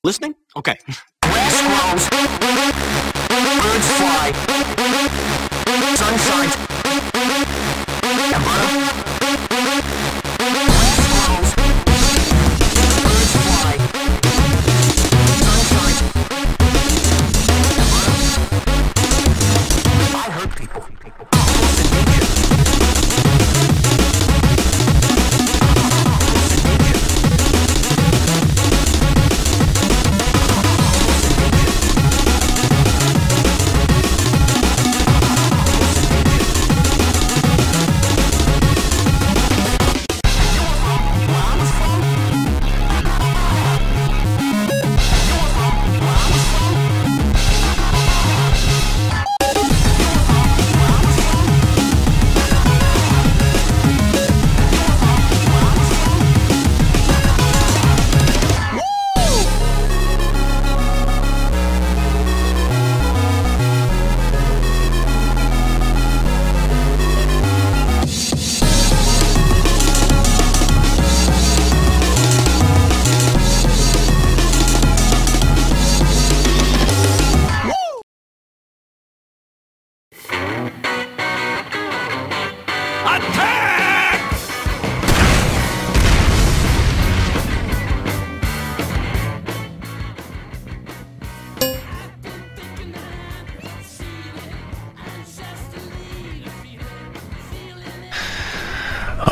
Listening? Okay. Grass grows, birds fly, sun shines, and butter. Grass grows, birds fly, sun shines, and butter. I hurt people.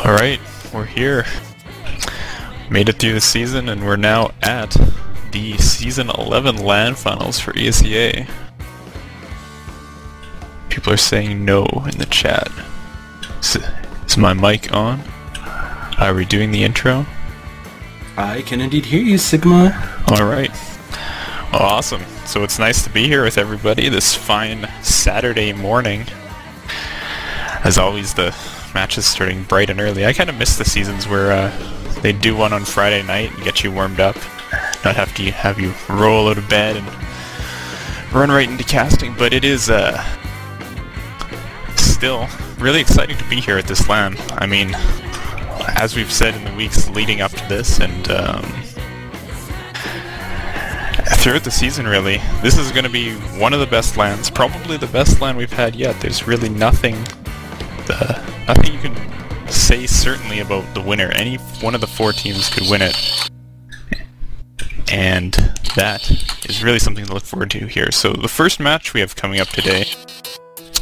Alright, we're here. Made it through the season and we're now at the Season 11 LAN finals for ESEA. People are saying no in the chat. Is my mic on? Are we doing the intro? I can indeed hear you, Sigma. Alright. Well, awesome. So it's nice to be here with everybody this fine Saturday morning. As always, the matches starting bright and early. I kind of miss the seasons where they do one on Friday night and get you warmed up, not have to have you roll out of bed and run right into casting, but it is still really exciting to be here at this LAN. I mean, as we've said in the weeks leading up to this and throughout the season really, this is going to be one of the best LANs, probably the best LAN we've had yet. There's really nothing you can say certainly about the winner. Any one of the four teams could win it. And that is really something to look forward to here. So the first match we have coming up today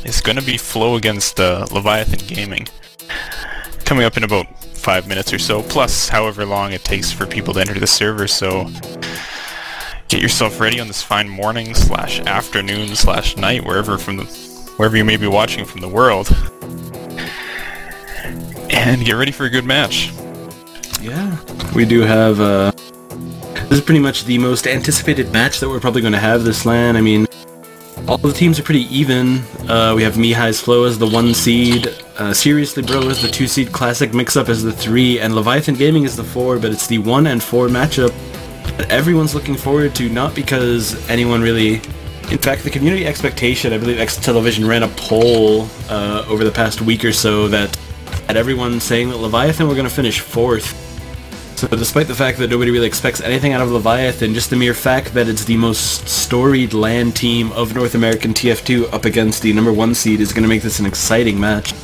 is going to be Flow against Leviathan Gaming. Coming up in about 5 minutes or so, plus however long it takes for people to enter the server, so get yourself ready on this fine morning / afternoon / night, wherever you may be watching from the world. And get ready for a good match. Yeah, we do have, this is pretty much the most anticipated match that we're probably going to have this LAN. I mean, all the teams are pretty even. We have Mihai's Flow as the 1 seed, Seriously Bro as the 2 seed, Classic Mix-Up as the 3, and Leviathan Gaming is the 4, but it's the 1 and 4 matchup that everyone's looking forward to, not because anyone really... In fact, the community expectation, I believe eXtelevision ran a poll over the past week or so that had everyone saying that Leviathan were going to finish 4th. So despite the fact that nobody really expects anything out of Leviathan, just the mere fact that it's the most storied LAN team of North American TF2 up against the number 1 seed is going to make this an exciting match.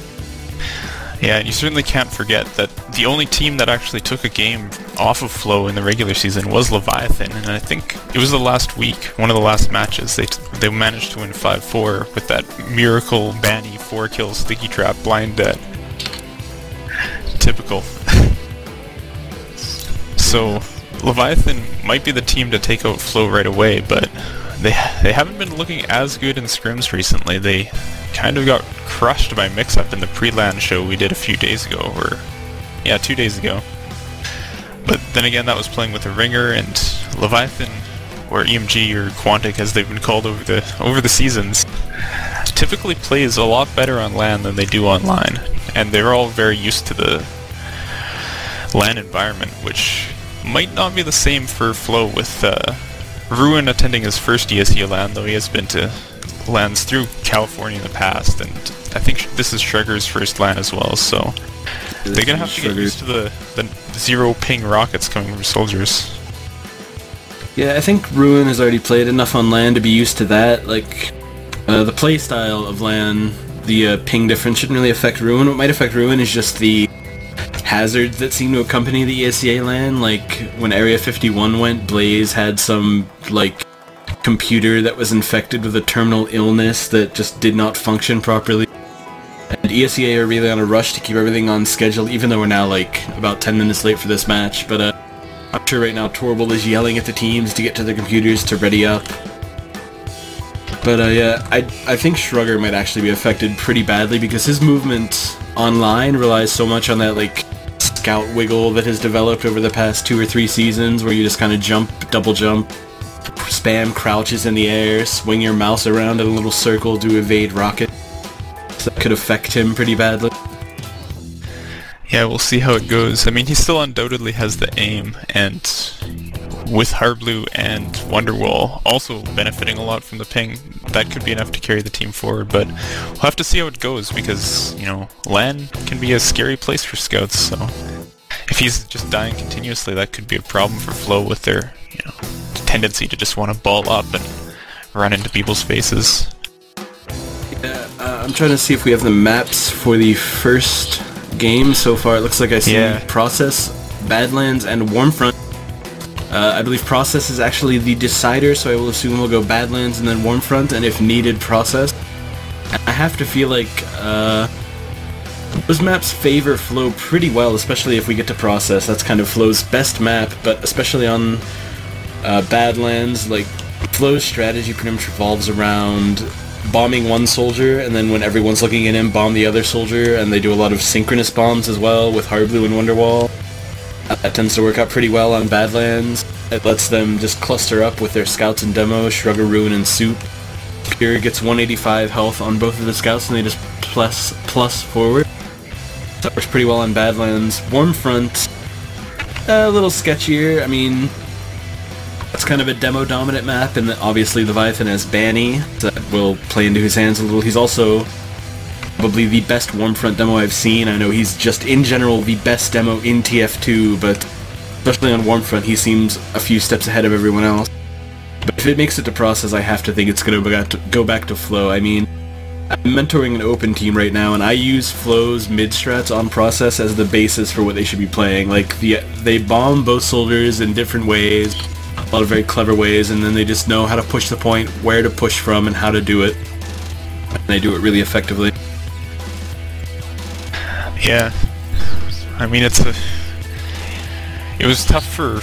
Yeah, and you certainly can't forget that the only team that actually took a game off of Flow in the regular season was Leviathan, and I think it was the last week, one of the last matches, they managed to win 5-4 with that miracle Banny 4-kill sticky trap blind dead. Typical. So, Leviathan might be the team to take out Flow right away, but they haven't been looking as good in scrims recently. They kind of got crushed by Mix-Up in the pre-LAN show we did a few days ago, or yeah, 2 days ago. But then again, that was playing with a ringer, and Leviathan, or EMG, or Quantic as they've been called over the seasons, typically plays a lot better on LAN than they do online, and they're all very used to the LAN environment, which might not be the same for Flow, with Ruin attending his first ESEA LAN, though he has been to LANs through California in the past, and I think this is Shrugger's first LAN as well, so they're gonna have to get used to the zero ping rockets coming from soldiers. Yeah, I think Ruin has already played enough on LAN to be used to that. Like, the playstyle of LAN, the ping difference shouldn't really affect Ruin. What might affect Ruin is just the hazards that seem to accompany the ESEA LAN. Like, when Area 51 went, Blaze had some, like, computer that was infected with a terminal illness that just did not function properly. And ESEA are really on a rush to keep everything on schedule, even though we're now, like, about 10 minutes late for this match. But, I'm sure right now Torval is yelling at the teams to get to their computers to ready up. But yeah, I think Shrugger might actually be affected pretty badly because his movement online relies so much on that like scout wiggle that has developed over the past 2 or 3 seasons where you just kind of jump, double jump, spam crouches in the air, swing your mouse around in a little circle to evade rockets. So that could affect him pretty badly. Yeah, we'll see how it goes. I mean, he still undoubtedly has the aim, and with Harblue and Wonderwall also benefiting a lot from the ping, that could be enough to carry the team forward, but we'll have to see how it goes because, you know, LAN can be a scary place for scouts, so if he's just dying continuously, that could be a problem for Flow with their, you know, tendency to just want to ball up and run into people's faces. Yeah, I'm trying to see if we have the maps for the first game. So far it looks like I see Process, Badlands, and Warmfront. I believe Process is actually the decider, so I will assume we'll go Badlands and then Warmfront, and if needed, Process. And I have to feel like those maps favor Flow pretty well, especially if we get to Process. That's kind of Flow's best map, but especially on Badlands, like, Flow's strategy pretty much revolves around bombing one soldier, and then when everyone's looking at him, bomb the other soldier, and they do a lot of synchronous bombs as well with Harblue and Wonderwall. That tends to work out pretty well on Badlands. It lets them just cluster up with their scouts and demo, Shrugger, Ruin, and Soup. Pure gets 185 health on both of the scouts, and they just plus forward. That works pretty well on Badlands. Warmfront, a little sketchier. I mean, it's kind of a demo-dominant map, and obviously Leviathan has Banny, so that will play into his hands a little. He's also probably the best Warmfront demo I've seen. I know he's just, in general, the best demo in TF2, but especially on Warmfront, he seems a few steps ahead of everyone else. But if it makes it to Process, I have to think it's going to go back to Flow. I mean, I'm mentoring an open team right now, and I use Flow's mid-strats on Process as the basis for what they should be playing. Like, they bomb both soldiers in different ways, a lot of very clever ways, and then they just know how to push the point, where to push from, and how to do it. And they do it really effectively. Yeah, I mean, it was tough for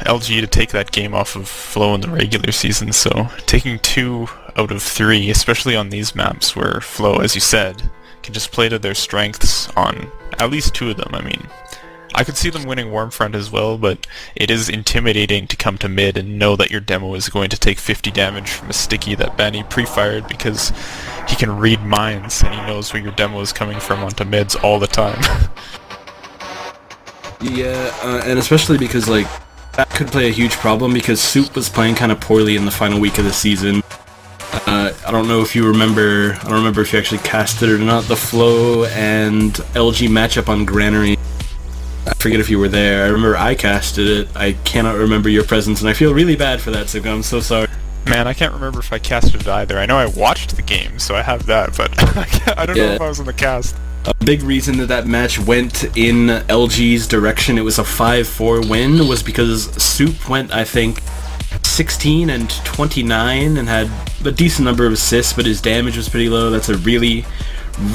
LG to take that game off of Flow in the regular season, so taking 2 out of 3, especially on these maps where Flow, as you said, can just play to their strengths on at least 2 of them. I mean, I could see them winning Warmfront as well, but it is intimidating to come to mid and know that your demo is going to take 50 damage from a sticky that Banny pre-fired because he can read minds and he knows where your demo is coming from onto mids all the time. Yeah, and especially because, like, that could play a huge problem because Soup was playing kind of poorly in the final week of the season. I don't know if you remember, I don't remember if you actually casted it or not, the Flow and LG matchup on Granary. I forget if you were there. I remember I casted it. I cannot remember your presence, and I feel really bad for that, so I'm so sorry. Man, I can't remember if I casted it either. I know I watched the game, so I have that, but I don't know if I was in the cast. A big reason that match went in LG's direction, it was a 5-4 win, was because Soup went, I think, 16 and 29 and had a decent number of assists, but his damage was pretty low. That's a really,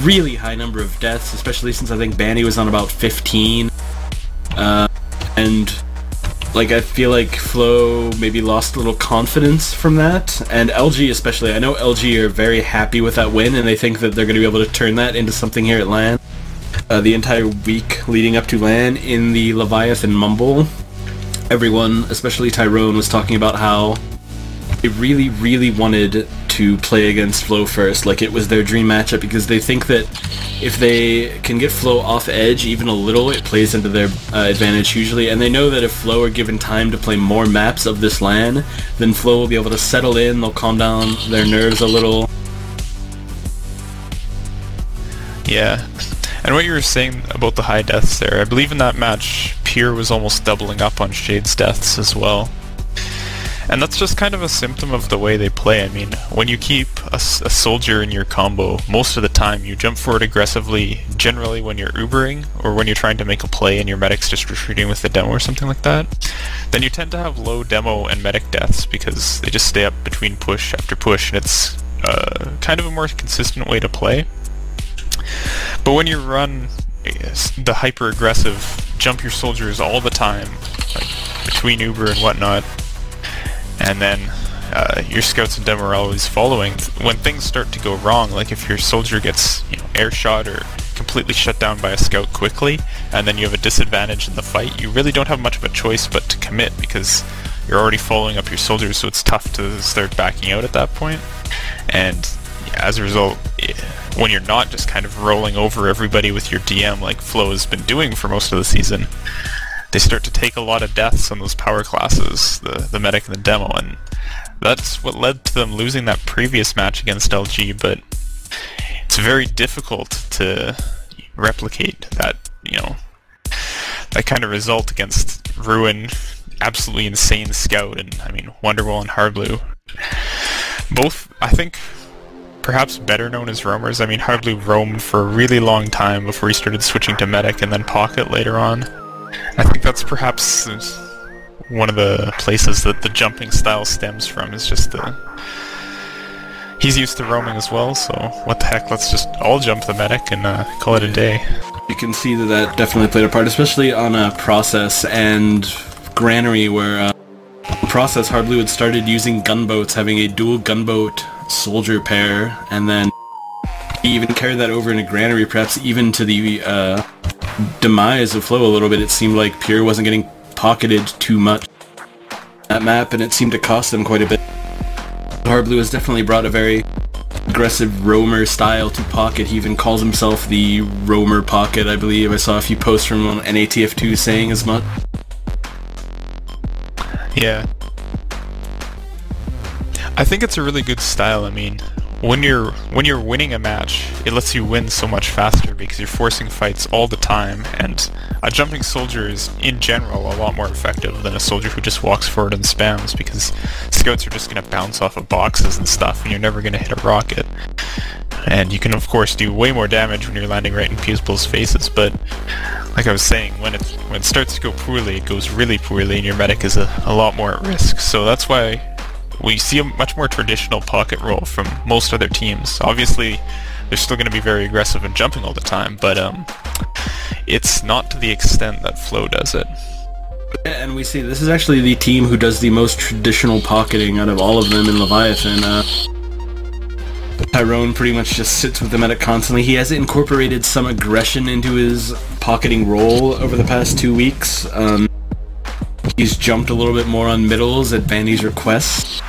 really high number of deaths, especially since I think Banny was on about 15. And like, I feel like Flow maybe lost a little confidence from that, and LG especially. I know LG are very happy with that win, and they think that they're going to be able to turn that into something here at LAN. The entire week leading up to LAN in the Leviathan Mumble, everyone, especially Tyrone, was talking about how they really, really wanted to play against Flow first. Like, it was their dream matchup because they think that if they can get Flow off edge even a little, it plays into their advantage usually, and they know that if Flow are given time to play more maps of this LAN, then Flow will be able to settle in, they'll calm down their nerves a little. Yeah, and what you were saying about the high deaths there, I believe in that match, Pierre was almost doubling up on Shade's deaths as well. And that's just kind of a symptom of the way they play. I mean, when you keep a soldier in your combo, most of the time you jump forward aggressively, generally when you're Ubering, or when you're trying to make a play and your medic's just retreating with the demo or something like that, then you tend to have low demo and medic deaths because they just stay up between push after push, and it's kind of a more consistent way to play. But when you run the hyper-aggressive, jump your soldiers all the time, like between Uber and whatnot, and then your scouts and demo are always following, when things start to go wrong, like if your soldier gets air shot or completely shut down by a scout quickly, and then you have a disadvantage in the fight, you really don't have much of a choice but to commit because you're already following up your soldiers, so it's tough to start backing out at that point. And as a result, when you're not just kind of rolling over everybody with your DM like Flo has been doing for most of the season, they start to take a lot of deaths on those power classes, the medic and the demo, and that's what led to them losing that previous match against LG. But it's very difficult to replicate that, that kind of result against Ruin, absolutely insane Scout, and I mean Wonderwall and Hardblue. Both, I think, perhaps better known as roamers. I mean, Hardblue roamed for a really long time before he started switching to medic and then pocket later on. I think that's perhaps one of the places that the jumping style stems from, is just he's used to roaming as well, so what the heck, let's just all jump the medic and call it a day. You can see that definitely played a part, especially on a Process and Granary, where Process, Hardblue had started using gunboats, having a dual gunboat soldier pair, and then he even carried that over into Granary, perhaps even to the demise of Flo a little bit. It seemed like Pure wasn't getting pocketed too much that map, and it seemed to cost them quite a bit. Hardblue has definitely brought a very aggressive roamer style to pocket. He even calls himself the roamer pocket, I believe. I saw a few posts from him on NATF2 saying as much. Yeah. I think it's a really good style. I mean, when you're winning a match, it lets you win so much faster because you're forcing fights all the time, and a jumping soldier is in general a lot more effective than a soldier who just walks forward and spams, because scouts are just going to bounce off of boxes and stuff and you're never going to hit a rocket. And you can of course do way more damage when you're landing right in people's faces, but like I was saying, when it starts to go poorly, it goes really poorly, and your medic is a lot more at risk. So that's why we see a much more traditional pocket role from most other teams. Obviously, they're still going to be very aggressive and jumping all the time, but it's not to the extent that Flo does it. And we see this is actually the team who does the most traditional pocketing out of all of them in Leviathan. Tyrone pretty much just sits with the medic constantly. He has incorporated some aggression into his pocketing role over the past 2 weeks. He's jumped a little bit more on middles at Bandy's request.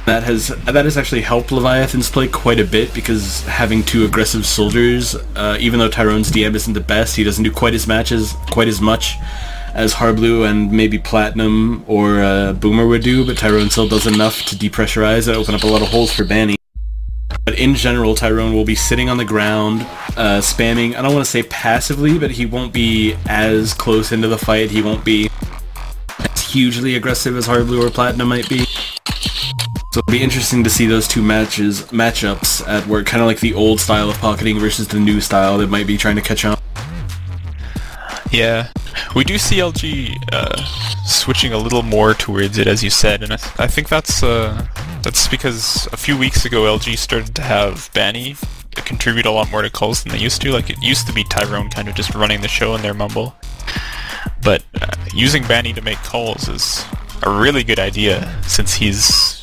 That has actually helped Leviathan's play quite a bit, because having two aggressive soldiers, even though Tyrone's DM isn't the best, he doesn't do quite as much as Hardblue and maybe Platinum or Boomer would do, but Tyrone still does enough to depressurize and open up a lot of holes for Banny. But in general, Tyrone will be sitting on the ground, spamming, I don't want to say passively, but he won't be as close into the fight, he won't be as hugely aggressive as Hardblue or Platinum might be. So it'll be interesting to see those two matchups at work, kind of like the old style of pocketing versus the new style that might be trying to catch on. Yeah, we do see LG switching a little more towards it, as you said, and I think that's because a few weeks ago LG started to have Banny contribute a lot more to calls than they used to. Like, it used to be Tyrone kind of just running the show in their mumble, but using Banny to make calls is a really good idea, since he's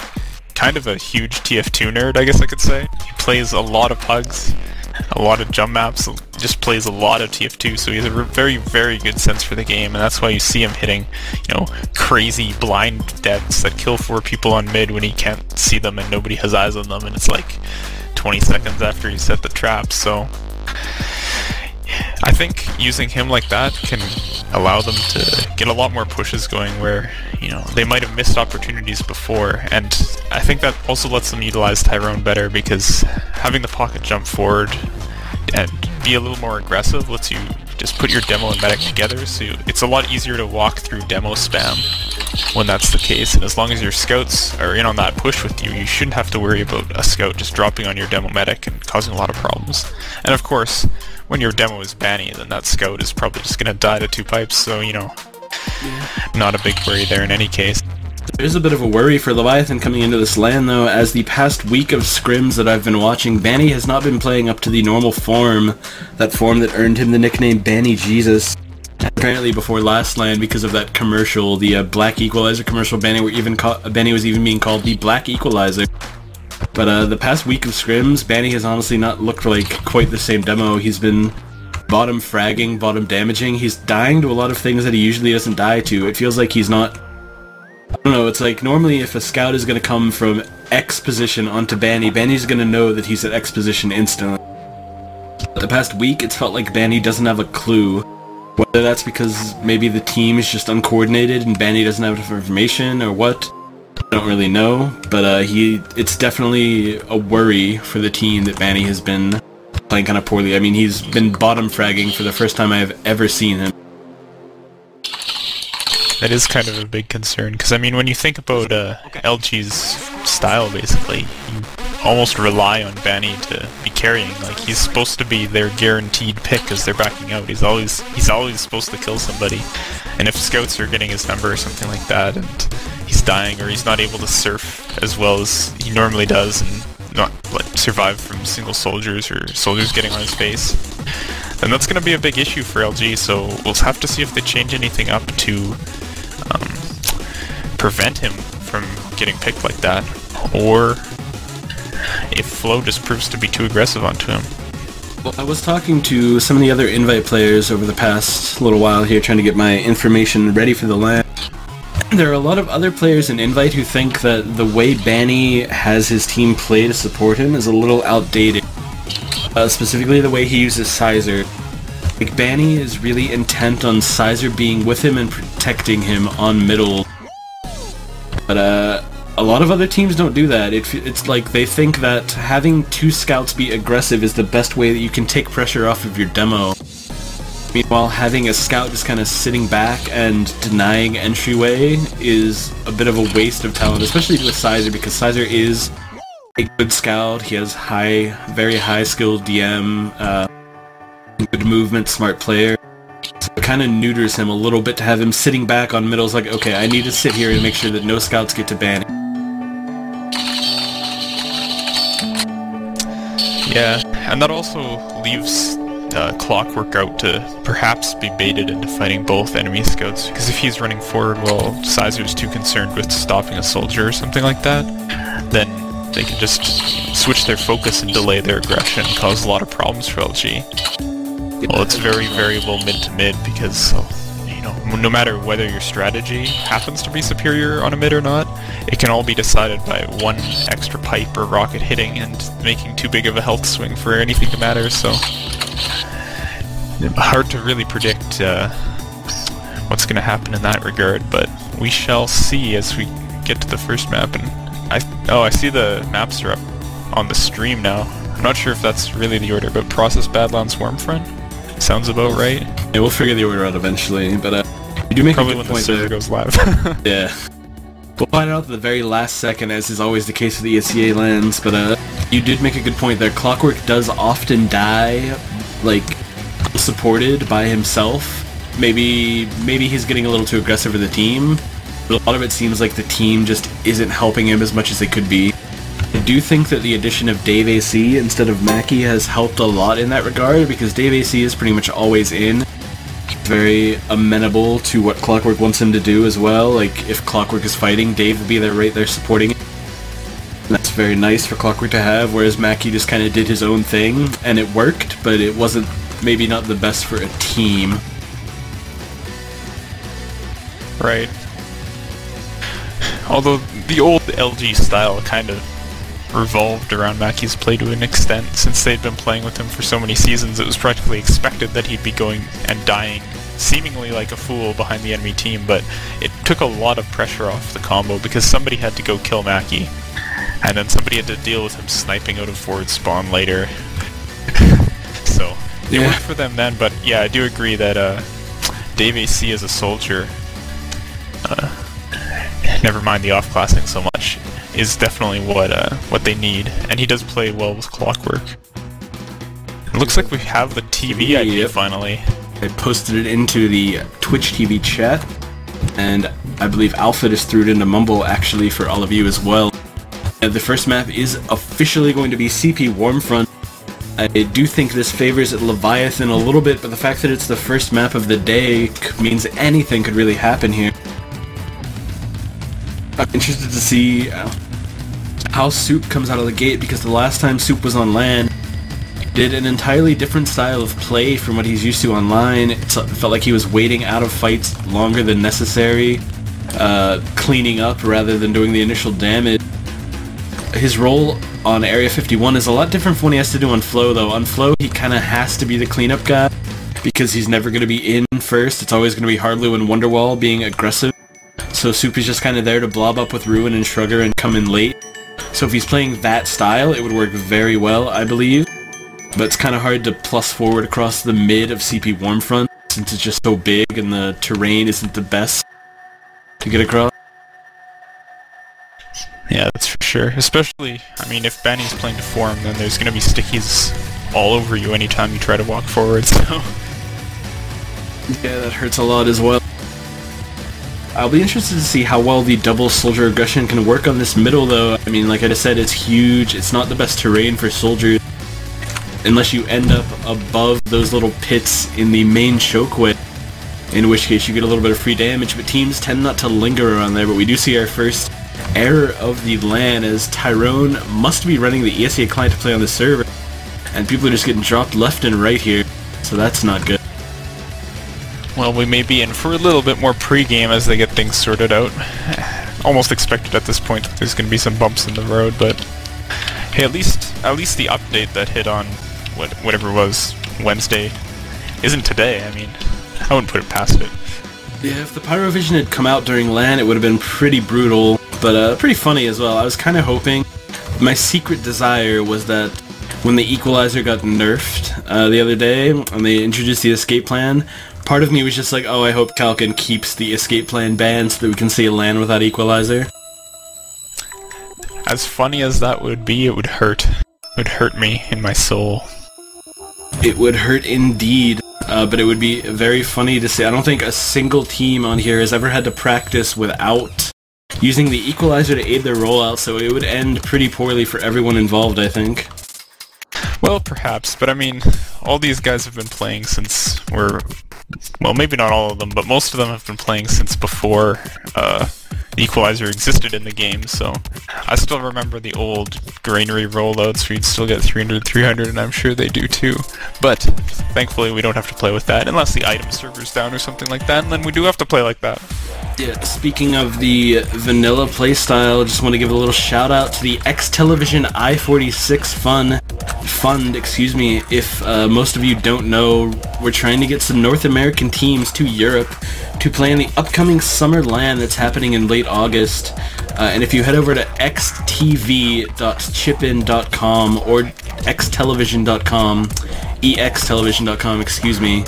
kind of a huge TF2 nerd, I guess I could say. He plays a lot of pugs, a lot of jump maps, just plays a lot of TF2, so he has a very, very good sense for the game, and that's why you see him hitting, crazy blind deaths that kill 4 people on mid when he can't see them and nobody has eyes on them, and it's like 20 seconds after you set the trap. So I think using him like that can allow them to get a lot more pushes going where, they might have missed opportunities before, and I think that also lets them utilize Tyrone better, because having the pocket jump forward and be a little more aggressive lets you just put your demo and medic together, so it's a lot easier to walk through demo spam when that's the case, and as long as your scouts are in on that push with you, you shouldn't have to worry about a scout just dropping on your demo medic and causing a lot of problems. And of course, when your demo is banny, then that scout is probably just gonna die to 2 pipes, so you know, not a big worry there in any case. There's a bit of a worry for Leviathan coming into this LAN though, as the past week of scrims that I've been watching, Banny has not been playing up to the normal form, that form that earned him the nickname Banny Jesus. Apparently before last LAN, because of that commercial, the Black Equalizer commercial, Banny was even being called the Black Equalizer. But the past week of scrims, Banny has honestly not looked like quite the same demo. He's been bottom fragging, bottom damaging, he's dying to a lot of things that he usually doesn't die to. It feels like he's not... I don't know, it's like normally if a scout is going to come from X position onto Banny, Banny's going to know that he's at X position instantly. The past week, it's felt like Banny doesn't have a clue. Whether that's because maybe the team is just uncoordinated and Banny doesn't have enough information or what, I don't really know. But it's definitely a worry for the team that Banny has been playing kind of poorly. I mean, he's been bottom fragging for the first time I have ever seen him. That is kind of a big concern, because I mean, when you think about LG's style, basically, you almost rely on Banny to be carrying. Like, he's supposed to be their guaranteed pick as they're backing out. He's always supposed to kill somebody. And if scouts are getting his number or something like that, and he's dying, or he's not able to surf as well as he normally does, and not like survive from single soldiers or soldiers getting on his face, then that's going to be a big issue for LG. So we'll have to see if they change anything up to prevent him from getting picked like that, or if Flo just proves to be too aggressive onto him. Well, I was talking to some of the other invite players over the past little while here, trying to get my information ready for the LAN. There are a lot of other players in invite who think that the way Banny has his team play to support him is a little outdated. Specifically the way he uses Sizer. Like, Banny is really intent on Sizer being with him and protecting him on middle. But a lot of other teams don't do that. It's like they think that having 2 scouts be aggressive is the best way that you can take pressure off of your demo. Meanwhile, having a scout just kind of sitting back and denying entryway is a bit of a waste of talent, especially with Sizer, because Sizer is a good scout. He has very high skilled DM, good movement, smart player. So it kind of neuters him a little bit to have him sitting back on middle. It's like, okay, I need to sit here and make sure that no scouts get to Banny. Yeah, and that also leaves Clockwork out to perhaps be baited into fighting both enemy scouts, because if he's running forward while Sizer's too concerned with stopping a soldier or something like that, then they can just switch their focus and delay their aggression and cause a lot of problems for LG. Well, it's very variable mid to mid, because you know, no matter whether your strategy happens to be superior on a mid or not, it can all be decided by one extra pipe or rocket hitting and making too big of a health swing for anything to matter. So hard to really predict what's going to happen in that regard, but we shall see as we get to the first map. And I see the maps are up on the stream now. I'm not sure if that's really the order, but Process, Badlands, Swarmfront sounds about right. Yeah, we'll figure the order out eventually, but you do make probably a good when point the server there. goes live. Yeah. We'll find out at the very last second, as is always the case with the ESEA lands, but you did make a good point there. Clockwork does often die, like, supported by himself. Maybe he's getting a little too aggressive for the team, but a lot of it seems like the team just isn't helping him as much as they could be. I do think that the addition of Dave AC instead of Mackie has helped a lot in that regard, because Dave AC is pretty much always in. Very amenable to what Clockwork wants him to do as well. Like, if Clockwork is fighting, Dave will be there right there supporting it. And that's very nice for Clockwork to have, whereas Mackie just kind of did his own thing, and it worked, but it wasn't maybe not the best for a team. Right. Although the old LG style kind of revolved around Mackie's play to an extent. Since they'd been playing with him for so many seasons, it was practically expected that he'd be going and dying seemingly like a fool behind the enemy team, but it took a lot of pressure off the combo because somebody had to go kill Mackie, and then somebody had to deal with him sniping out of forward spawn later. So It worked for them then, but yeah, I do agree that Dave AC as a soldier, never mind the off-classing so much, is definitely what they need, and he does play well with Clockwork. It looks like we have the TV ID finally. I posted it into the Twitch TV chat, and I believe Alpha just threw it into Mumble actually for all of you as well. The first map is officially going to be CP Warmfront. I do think this favors Leviathan a little bit, but the fact that it's the first map of the day means anything could really happen here. I'm interested to see how Soup comes out of the gate, because the last time Soup was on LAN, he did an entirely different style of play from what he's used to online. It felt like he was waiting out of fights longer than necessary, cleaning up rather than doing the initial damage. His role on Area 51 is a lot different from what he has to do on Flow, though. On Flow, he kind of has to be the cleanup guy, because he's never going to be in first. It's always going to be Hardloo and Wonderwall being aggressive. So Soup is just kind of there to blob up with Ruin and Shrugger and come in late. So if he's playing that style, it would work very well, I believe. But it's kind of hard to plus forward across the mid of CP Warmfront, since it's just so big and the terrain isn't the best to get across. Yeah, that's for sure. Especially, I mean, if Banny's playing to form, then there's going to be stickies all over you anytime you try to walk forward, so... Yeah, that hurts a lot as well. I'll be interested to see how well the double soldier aggression can work on this middle, though. I mean, like I just said, it's huge. It's not the best terrain for soldiers, unless you end up above those little pits in the main chokeway, in which case you get a little bit of free damage, but teams tend not to linger around there. But we do see our first error of the LAN, as Tyrone must be running the ESEA client to play on the server, and people are just getting dropped left and right here, so that's not good. Well, we may be in for a little bit more pre-game as they get things sorted out. Almost expected at this point that there's going to be some bumps in the road, but hey, at least the update that hit on whatever it was Wednesday isn't today. I mean, I wouldn't put it past it. Yeah, if the Pyrovision had come out during LAN, it would have been pretty brutal, but pretty funny as well. I was kind of hoping, my secret desire was that when the Equalizer got nerfed the other day, and they introduced the escape plan, part of me was just like, oh, I hope Kalkin keeps the escape plan banned so that we can see a LAN without Equalizer. As funny as that would be, it would hurt. It would hurt me in my soul. It would hurt indeed, but it would be very funny to see. I don't think a single team on here has ever had to practice without using the Equalizer to aid their rollout, so it would end pretty poorly for everyone involved, I think. Well, perhaps, but I mean, all these guys have been playing since well, maybe not all of them, but most of them have been playing since before Equalizer existed in the game, so I still remember the old granary rollouts where you'd still get 300, and I'm sure they do too. But thankfully we don't have to play with that, unless the item server's down or something like that, and then we do have to play like that. Yeah, speaking of the vanilla playstyle, just want to give a little shout out to the eXtelevision I-46 Fund, excuse me. If most of you don't know, we're trying to get some North American teams to Europe to play in the upcoming Summer LAN that's happening in late August. And if you head over to xtv.chipin.com or eXtelevision.com, eXtelevision.com, excuse me,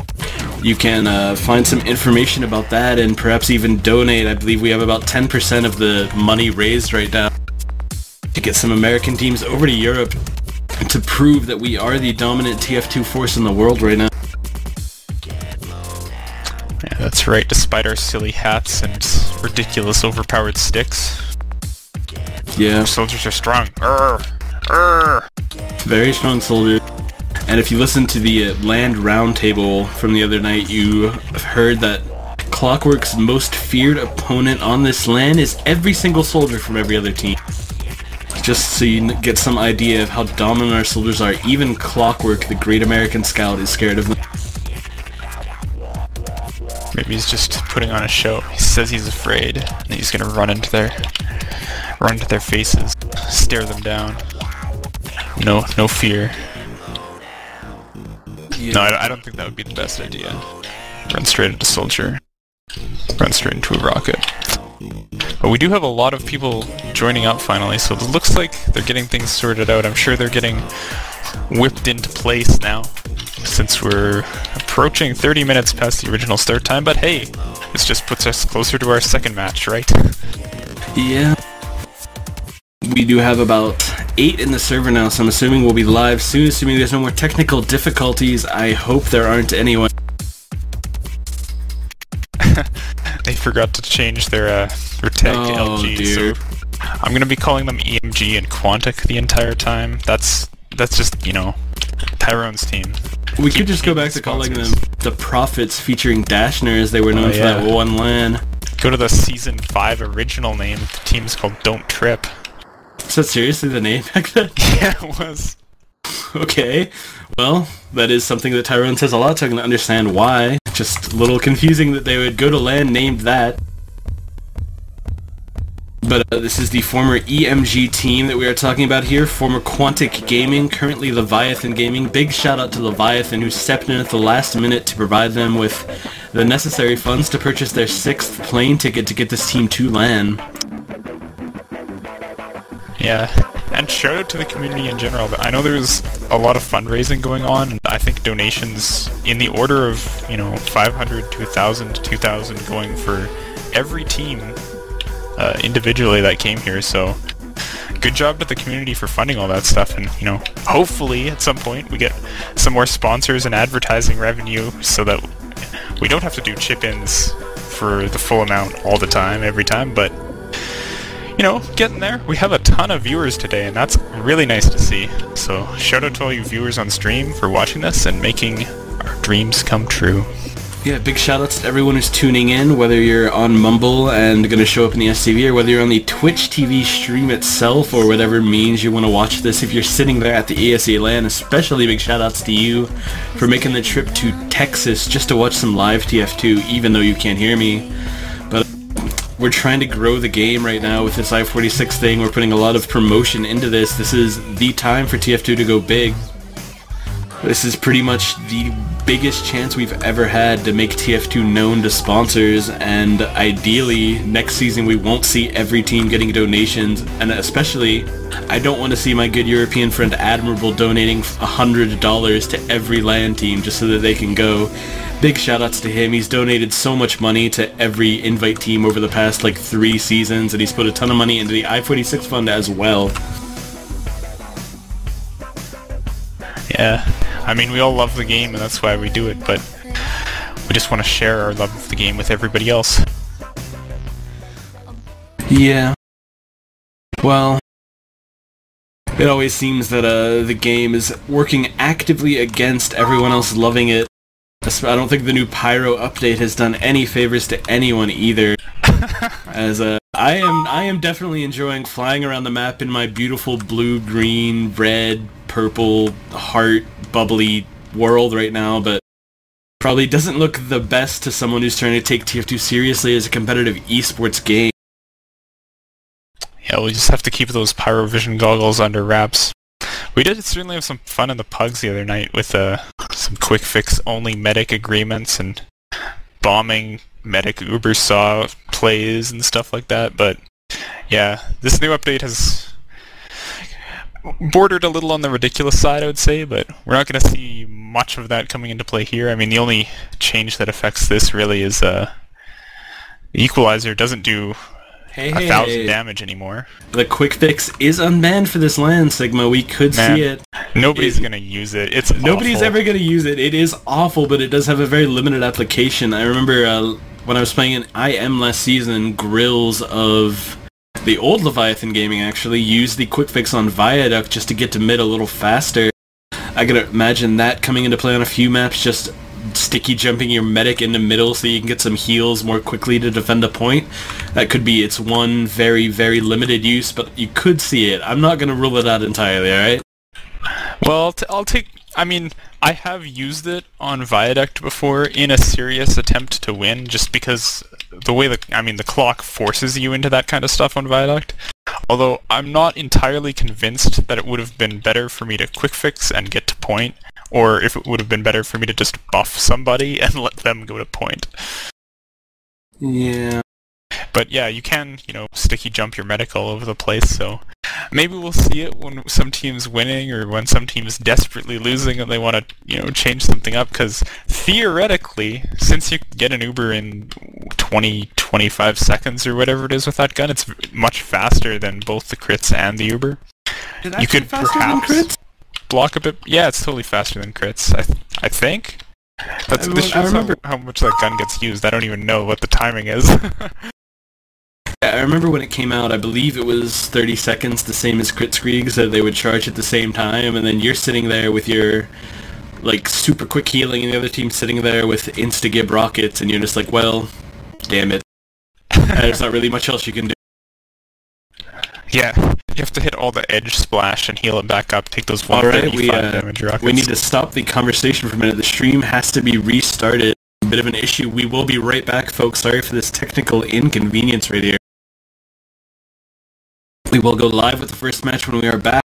you can find some information about that and perhaps even donate. I believe we have about 10% of the money raised right now to get some American teams over to Europe to prove that we are the dominant TF2 force in the world right now. Yeah, that's right, despite our silly hats and ridiculous overpowered sticks. Yeah. Our soldiers are strong. Very strong soldier. And if you listen to the Land Roundtable from the other night, you heard that Clockwork's most feared opponent on this LAN is every single soldier from every other team. Just so you get some idea of how dominant our soldiers are, even Clockwork, the great American scout, is scared of them. Maybe he's just putting on a show. He says he's afraid, and he's gonna run into their faces, stare them down. No fear. Yeah. No, I don't think that would be the best idea. Run straight into soldier. Run straight into a rocket. But we do have a lot of people joining up finally, so it looks like they're getting things sorted out. I'm sure they're getting whipped into place now, since we're approaching 30 minutes past the original start time, but hey, this just puts us closer to our second match, right? Yeah. We do have about 8 in the server now, so I'm assuming we'll be live soon, assuming there's no more technical difficulties. I hope there aren't any. They forgot to change their tag to LG, dear. so I'm gonna be calling them EMG and Quantic the entire time. That's just, you know, Tyrone's team. We could just go back to calling them the Prophets featuring Dashner, as they were known for that one LAN. Go to the Season 5 original name. The team's called Don't Trip. Is that seriously the name back then? Yeah, it was. Okay. Well, that is something that Tyrone says a lot, so I can understand why. Just a little confusing that they would go to LAN named that. But this is the former EMG team that we are talking about here, former Quantic Gaming, currently Leviathan Gaming. Big shout out to Leviathan, who stepped in at the last minute to provide them with the necessary funds to purchase their 6th plane ticket to get this team to LAN. Yeah, and shout out to the community in general. I know there's a lot of fundraising going on, and I think donations in the order of, you know, 500 to 1,000 to 2,000 going for every team individually that came here, so good job to the community for funding all that stuff, and, you know, hopefully at some point we get some more sponsors and advertising revenue so that we don't have to do chip-ins for the full amount all the time, every time, but you know, getting there. We have a ton of viewers today, and that's really nice to see. So, shout out to all you viewers on stream for watching this and making our dreams come true. Yeah, big shoutouts to everyone who's tuning in, whether you're on Mumble and going to show up in the STV, or whether you're on the Twitch TV stream itself, or whatever means you want to watch this. If you're sitting there at the ESEA LAN, especially big shoutouts to you for making the trip to Texas just to watch some live TF2, even though you can't hear me. But we're trying to grow the game right now with this I-46 thing. We're putting a lot of promotion into this. This is the time for TF2 to go big. This is pretty much the biggest chance we've ever had to make TF2 known to sponsors, and ideally next season we won't see every team getting donations, and especially I don't want to see my good European friend Admirable donating $100 to every LAN team just so that they can go. Big shoutouts to him. He's donated so much money to every invite team over the past like 3 seasons, and he's put a ton of money into the I-46 fund as well. Yeah, I mean, we all love the game, and that's why we do it, but we just want to share our love of the game with everybody else. Yeah. Well, it always seems that the game is working actively against everyone else loving it. I don't think the new Pyro update has done any favors to anyone either. As I am definitely enjoying flying around the map in my beautiful blue, green, red, purple, heart, bubbly world right now, but probably doesn't look the best to someone who's trying to take TF2 seriously as a competitive esports game. Yeah, we just have to keep those Pyrovision goggles under wraps. We did certainly have some fun in the pugs the other night with some quick fix only medic agreements and bombing medic Uber saw plays and stuff like that, but yeah, this new update has bordered a little on the ridiculous side, I would say, but we're not going to see much of that coming into play here. I mean, the only change that affects this really is the equalizer doesn't do 1,000 damage anymore. The quick fix is unbanned for this LAN, Sigma. We could see it. Nobody's gonna use it. It's nobody's awful. ever gonna use it. It is awful, but it does have a very limited application. I remember when I was playing in IM last season, Grills of the old Leviathan Gaming actually used the quick fix on Viaduct just to get to mid a little faster. I could imagine that coming into play on a few maps, just sticky jumping your medic in the middle so you can get some heals more quickly to defend a point. That could be its one very, very limited use, but you could see it. I'm not going to rule it out entirely, alright? Well, I'll take... I mean, I have used it on Viaduct before in a serious attempt to win, just because the way the clock forces you into that kind of stuff on Viaduct. Although, I'm not entirely convinced that it would have been better for me to quick fix and get to point, or if it would have been better for me to just buff somebody and let them go to point. Yeah. But yeah, you can, sticky jump your medic all over the place, so maybe we'll see it when some team's winning or when some team's desperately losing and they want to, change something up, because theoretically, since you can get an Uber in 25 seconds or whatever it is with that gun, it's much faster than both the crits and the Uber. You could perhaps block a bit. Yeah, it's totally faster than crits, I think. This shows how much that gun gets used. I don't even know what the timing is. I remember when it came out, I believe it was 30 seconds, the same as Crit Screeg, so they would charge at the same time, and then you're sitting there with your, super quick healing, and the other team's sitting there with insta-gib rockets, and you're just like, well, damn it. There's not really much else you can do. Yeah, you have to hit all the edge splash and heal it back up, take those 135 damage rockets. We need to stop the conversation for a minute. The stream has to be restarted. A bit of an issue. We will be right back, folks. Sorry for this technical inconvenience right here. We will go live with the first match when we are back.